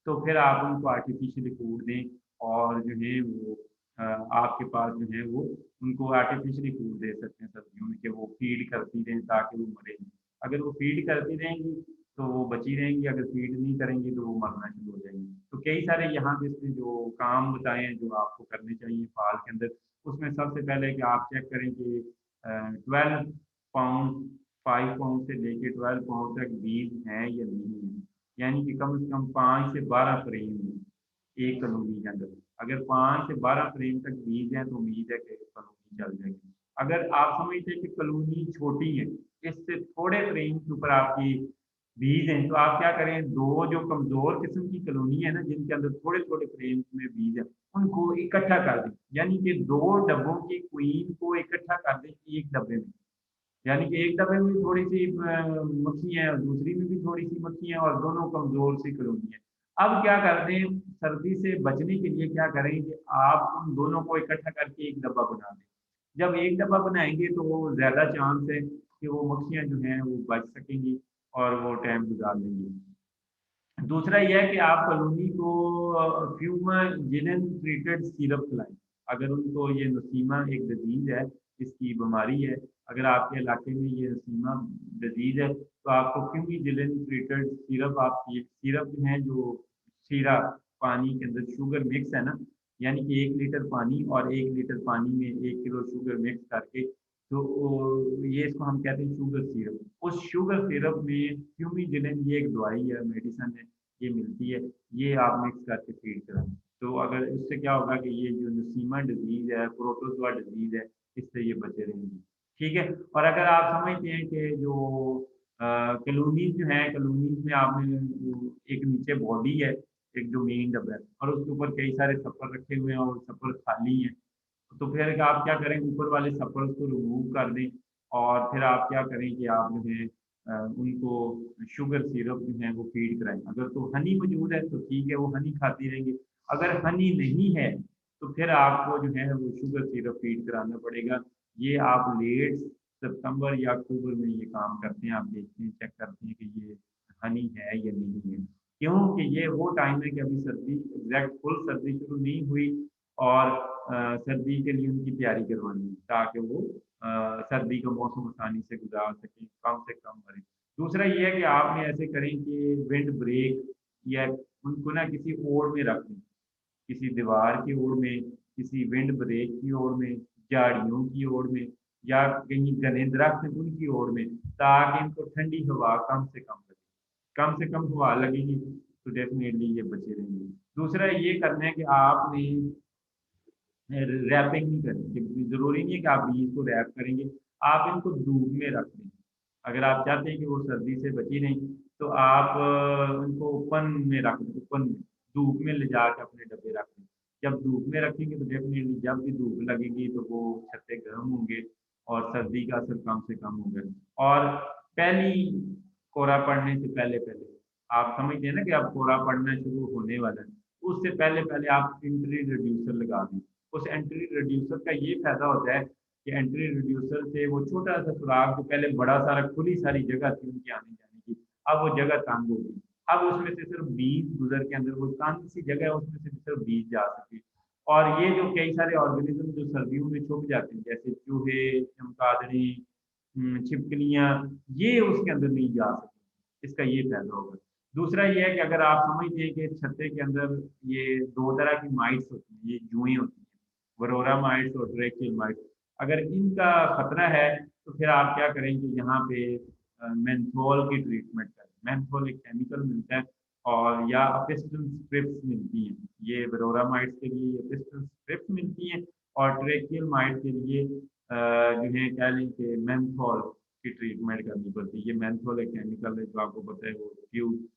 तो फिर आप उनको आर्टिफिशियली फूड दें, और जो है वो आपके पास जो है वो उनको आर्टिफिशियली फूड दे सकते हैं सर्दियों में कि वो फीड करती रहें ताकि वो मरे नहीं। अगर वो फीड करती रहेंगी तो वो बची रहेंगी, अगर फीड नहीं करेंगी तो वो मरना शुरू हो जाएंगी। तो कई सारे यहाँ पे इसमें जो काम बताए हैं जो आपको करने चाहिए फाल के अंदर, उसमें सबसे पहले कि आप चेक करें कि 12 पाउंड, 5 पाउंड से लेके 12 पाउंड तक बीज हैं या नहीं है, यानी कि कम से कम 5 से 12 फ्रेम एक कॉलोनी के अंदर। अगर 5 से 12 फ्रेम तक बीज है तो उम्मीद है कि कॉलोनी चल जाएगी। अगर आप समझते हैं कि कॉलोनी छोटी है, इससे थोड़े फ्रेम के ऊपर आपकी बीज हैं, तो आप क्या करें, दो जो कमजोर किस्म की कॉलोनी है ना जिनके अंदर थोड़े थोड़े फ्रेम में बीज है, उनको इकट्ठा कर दें। यानी कि दो डब्बों की क्वीन को इकट्ठा कर दें एक डब्बे में। यानी कि एक डब्बे में थोड़ी सी मक्खी है और दूसरी में भी थोड़ी सी मक्खी है और दोनों कमजोर सी कॉलोनी है। अब क्या करते हैं, सर्दी से बचने के लिए क्या करें कि आप उन दोनों को इकट्ठा करके एक डब्बा बना दें। जब एक डब्बा बनाएंगे तो वो ज्यादा चांस है कि वो मक्खियां जो हैं वो बच सकेंगी और वो टाइम गुजार लेंगी। दूसरा यह है कि आप कॉलोनी को फ्यूमाजिलन ट्रीटेड सिरप पिलाएं। अगर उनको ये नसीमा एक डिजीज है, इसकी बीमारी है, अगर आपके इलाके में ये नसीमा डिजीज है तो आपको फ्यूमाजिलन ट्रीटेड सिरप, आपकी सिरप जो है जो शीरा पानी के अंदर शुगर मिक्स है ना, यानी कि 1 लीटर पानी और 1 लीटर पानी में 1 किलो शुगर मिक्स करके, तो ये इसको हम कहते हैं शुगर सिरप। उस शुगर सिरप में फ्यूमिजिलेन, ये एक दवाई है, मेडिसिन है, ये मिलती है, ये आप मिक्स करके फीड कराएं। तो अगर उससे क्या होगा कि ये जो नसीमा डिजीज है, प्रोटोजोआ डिजीज है, इससे ये बचे रहेंगे। ठीक है। और अगर आप समझते हैं कि जो कॉलोनीज जो है, कॉलोनीज में आपने एक नीचे बॉडी है, एक जो मेन डब्बा है, और उसके ऊपर कई सारे सफर रखे हुए हैं और सफर खाली हैं, तो फिर आप क्या करें, ऊपर वाले सफर को रिमूव कर दें, और फिर आप क्या करें कि आप जो है उनको शुगर सिरप जो है वो फीड कराएं। अगर तो हनी मौजूद है तो ठीक है, वो हनी खाती रहेंगे। अगर हनी नहीं है तो फिर आपको जो है वो शुगर सिरप फीड कराना पड़ेगा। ये आप लेट सितंबर या अक्टूबर में ये काम करते हैं, आप देखते हैं, चेक करते हैं कि ये हनी है या नहीं है। क्योंकि ये वो टाइम है कि अभी सर्दी, एग्जैक्ट फुल सर्दी शुरू नहीं हुई, और सर्दी के लिए उनकी तैयारी करवानी है ताकि वो सर्दी का मौसम आसानी से गुजार सकें, कम से कम मरे। दूसरा ये है कि आपने ऐसे करें कि विंड ब्रेक या उनको ना किसी ओड़ में रख दें, किसी दीवार की ओर में, किसी विंड ब्रेक की ओर में, झाड़ियों की ओर में, या कहीं घने दरख्त हैं उनकी ओर में, ताकि इनको ठंडी हवा कम से कम लगे। कम से कम हवा लगेगी तो डेफिनेटली ये बचे रहेंगे। दूसरा ये करना है कि आपने रैपिंग नहीं करनी, जरूरी नहीं है कि आप बीज को रैप करेंगे, आप इनको धूप में रख दें। अगर आप चाहते हैं कि वो सर्दी से बची नहीं, तो आप उनको ओपन में रख दें, ओपन में धूप में ले जाकर अपने डब्बे रख दें। जब धूप में रखेंगे तो डेफिनेटली जब भी धूप लगेगी तो वो छत्ते गर्म होंगे और सर्दी का असर कम से कम होगा। और पहली कोहरा पड़ने से पहले पहले आप समझते हैं ना कि अब कोहरा पड़ना शुरू होने वाला है, उससे पहले पहले आप एंट्री रिड्यूसर लगा दें। उस एंट्री रिड्यूसर का ये फायदा होता है कि एंट्री रिड्यूसर से वो छोटा सा सुराख, जो पहले बड़ा सारा खुली सारी जगह थी उनके आने जाने की, अब वो जगह तंग होगी। अब उसमें से सिर्फ बीज गुजर के अंदर, वो तंग सी जगह है उसमें से सिर्फ बीज जा सके। और ये जो कई सारे ऑर्गेनिज्म जो सर्दियों में छुप जाते हैं, जैसे चूहे, चमगादड़ी, छिपकलियां, ये उसके अंदर नहीं जा सकती। इसका ये फायदा होगा। दूसरा ये है कि अगर आप समझते हैं कि छत्ते के अंदर ये दो तरह की माइट्स होती हैं, ये जुएं होती हैं, वरोरा माइट्स और ट्रेकियल माइट्स। अगर इनका खतरा है तो फिर आप क्या करें कि यहाँ पे मेंथोल की ट्रीटमेंट करें। मेंथोल एक केमिकल मिलता है, और या अपिस्टन स्ट्रिप्स मिलती हैं, ये वरोरा माइट्स के लिए अपिस्टन स्ट्रिप्स मिलती हैं, और ट्रेकियल माइट के लिए जो है कह लें कि मेंथोल की ट्रीटमेंट करनी पड़ती है। ये मेंथोल एक केमिकल है जो आपको पता है, वो ट्यूब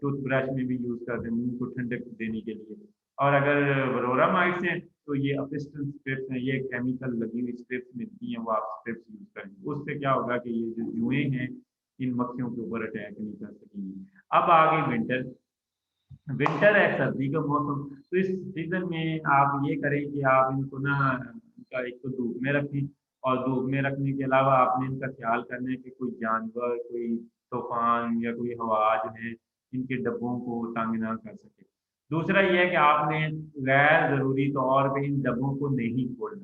टूथब्रश में भी यूज करते हैं मुंह को ठंडक देने के लिए। और अगर वरोरा माइट्स हैं तो ये अपिस्टन स्ट्रिप्स हैं, ये केमिकल लगी हुई स्ट्रिप्स मिलती हैं, वो आप स्ट्रिप्स यूज करेंगे। उससे क्या होगा कि ये जो जुएं हैं इन मक्खियों के ऊपर अटैक नहीं कर सकेंगी। अब आ गई विंटर। विंटर है सर्दी का मौसम, तो इस सीजन में आप ये करें कि आप इनको ना, इनका एक तो धूप में रखें, और धूप में रखने के अलावा आपने इनका ख्याल करना है कि कोई जानवर, कोई तूफान या कोई हवा जो है इनके डब्बों को तंग ना कर सके। दूसरा ये है कि आपने गैर जरूरी तौर पे इन डब्बों को नहीं खोलना।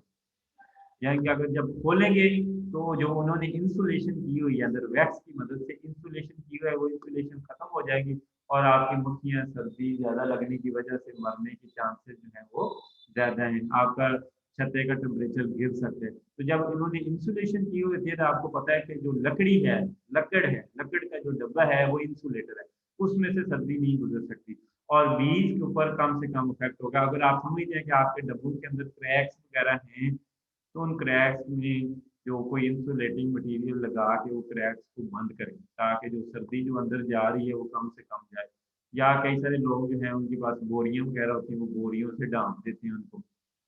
यानी कि अगर जब खोलेंगे तो जो उन्होंने इंसुलेशन की हुई है अंदर, वैक्स की मदद से इंसुलेशन की हुई है, वो इंसुलेशन खत्म हो जाएगी, और आपकी मक्खियां सर्दी ज्यादा लगने की वजह से मरने के चांसेस जो है वो ज्यादा हैं। आपका छत्ते का टेम्परेचर गिर सकते हैं। तो जब इन्होंने इंसुलेशन की हुई थी तो आपको पता है कि जो लकड़ी है, लकड़ का जो डब्बा है वो इंसुलेटर है, उसमें से सर्दी नहीं गुजर सकती, और बीज के ऊपर कम से कम इफेक्ट होगा। अगर आप समझते हैं कि आपके डब्बों के अंदर क्रैक्स वगैरह हैं, तो उन क्रैक्स में जो कोई इंसुलेटिंग मटेरियल लगा के वो क्रैक्स को बंद करें, ताकि जो सर्दी जो अंदर जा रही है वो कम से कम जाए। या कई सारे लोग जो हैं उनके पास बोरियां वगैरह होती हैं, वो बोरियों से ढांप देते हैं उनको,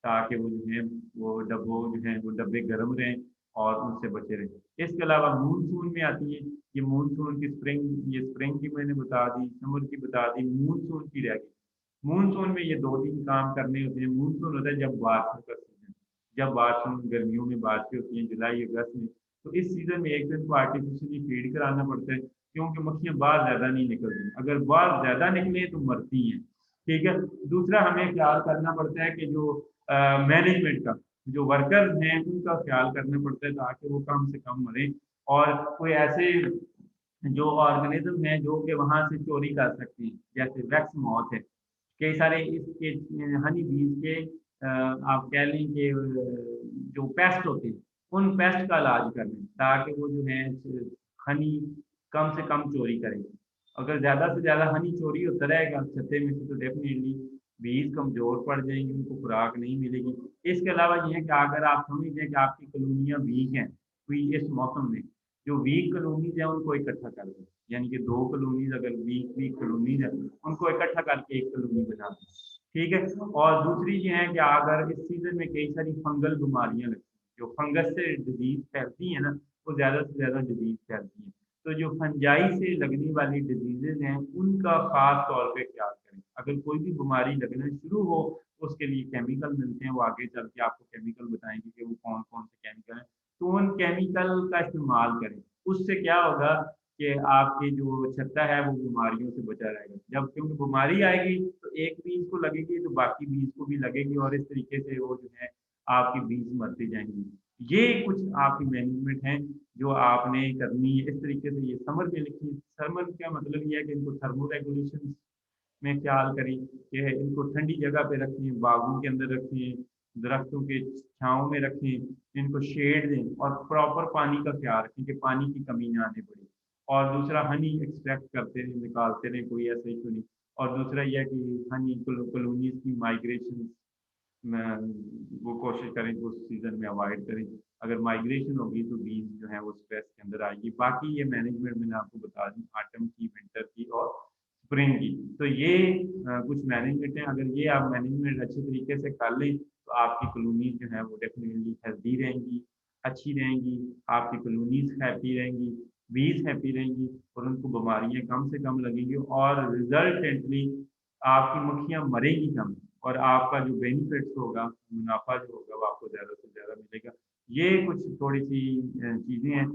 ताकि वो जो है वो डब्बों जो है वो डब्बे गर्म रहें और उनसे बचे रहें। इसके अलावा मूनसून में आती है, ये मूनसून की स्प्रिंग, ये स्प्रिंग की मैंने बता दी, समर की बता दी, मूनसून की रह गई। मूनसून में ये दो तीन काम करने होते हैं। मूनसून होता है जब बारिशों का सीजन, जब बारिश गर्मियों में बारिशें होती हैं जुलाई अगस्त में, तो इस सीजन में एक दिन को आर्टिफिशियली फीड कराना पड़ता है, क्योंकि मक्खियां बाहर ज्यादा नहीं निकलती, अगर बाहर ज्यादा निकले तो मरती हैं। ठीक है। दूसरा हमें ख्याल करना पड़ता है कि जो मैनेजमेंट का, जो वर्कर्स हैं उनका ख्याल करना पड़ता है ताकि वो कम से कम मरें, और कोई ऐसे जो ऑर्गेनिज्म है जो कि वहां से चोरी कर सकते हैं, जैसे वैक्स मॉथ है, कई सारे इसके हनी बीज के आप कह लें कि जो पेस्ट होते हैं उन पेस्ट का इलाज कर लें, ताकि वो जो है हनी कम से कम चोरी करें। अगर ज़्यादा से ज़्यादा हनी चोरी होता रहेगा छत्ते में से तो डेफिनेटली बीज कमज़ोर पड़ जाएँगी, उनको खुराक नहीं मिलेगी। इसके अलावा ये है कि अगर आप समझ लें कि आपकी कॉलोनियाँ वीक हैं, कोई इस मौसम में, जो वीक कॉलोनीज़ हैं उनको इकट्ठा कर दें। यानी कि 2 कॉलोनीज़ अगर वीक कॉलोनीज़ हैं, उनको इकट्ठा करके एक कॉलोनी बना दें। ठीक है? और दूसरी ये है कि अगर इस सीज़न में कई सारी फंगल बीमारियाँ लगती हैं, जो फंगस से डिज़ीज़ फैलती हैं ना, वो ज़्यादा से ज़्यादा डिज़ीज़ फैलती हैं। तो जो फंजाई से लगने वाली डिज़ीज़ेज़ हैं, उनका ख़ास तौर पे ख़्याल करें। अगर कोई भी बीमारी लगना शुरू हो, उसके लिए केमिकल मिलते हैं, वो आगे चल के आपको केमिकल बताएँगे कि वो कौन-कौन से केमिकल हैं। तो उन केमिकल का इस्तेमाल करें। उससे क्या होगा कि आपकी जो छत्ता है, वो बीमारियों से बचा रहेगा। जब क्योंकि बीमारी आएगी, तो एक बीज को लगेगी, तो बाकी बीज को भी लगेगी और इस तरीके से वो जो है, आपकी बीज मरती जाएँगी। ये कुछ आपकी मैनेजमेंट है, जो आपने करनी है। इस तरीके से ये समर में लिखिए। समर का मतलब ये है कि इनको थर्मो-रेगुलेशंस में ख्याल करें कि इनको ठंडी जगह पे रखें, बागों के अंदर रखें, दरख्तों के छाँव में रखें, इनको शेड दें और प्रॉपर पानी का ख्याल रखें कि पानी की कमी ना आने पड़े। और दूसरा हनी एक्सट्रैक्ट करते रहें, निकालते रहें, कोई ऐसा इश्यू नहीं। और दूसरा ये है कि हनी कॉलोनीज़ की माइग्रेशन में वो कोशिश करें कि उस सीज़न में अवॉइड करें। अगर माइग्रेशन होगी तो बीज जो है वो स्ट्रेस के अंदर आएगी। बाकी ये मैनेजमेंट मैंने आपको बता दी ऑटम की, विंटर की और स्प्रिंग की। तो ये कुछ मैनेजमेंट है, अगर ये आप मैनेजमेंट अच्छे तरीके से कर लें, तो आपकी कॉलोनीज़ जो है वो डेफ़िनिटली हेल्दी रहेंगी, अच्छी रहेंगी, आपकी कॉलोनीज़ हैप्पी रहेंगी, बीज़ हैप्पी रहेंगी और उनको बीमारियाँ कम से कम लगेंगी और रिज़ल्टेंटली आपकी मक्खियाँ मरेंगी कम और आपका जो बेनिफिट्स होगा, मुनाफ़ा जो होगा वो आपको ज़्यादा से ज़्यादा मिलेगा। ये कुछ थोड़ी-सी चीज़ें हैं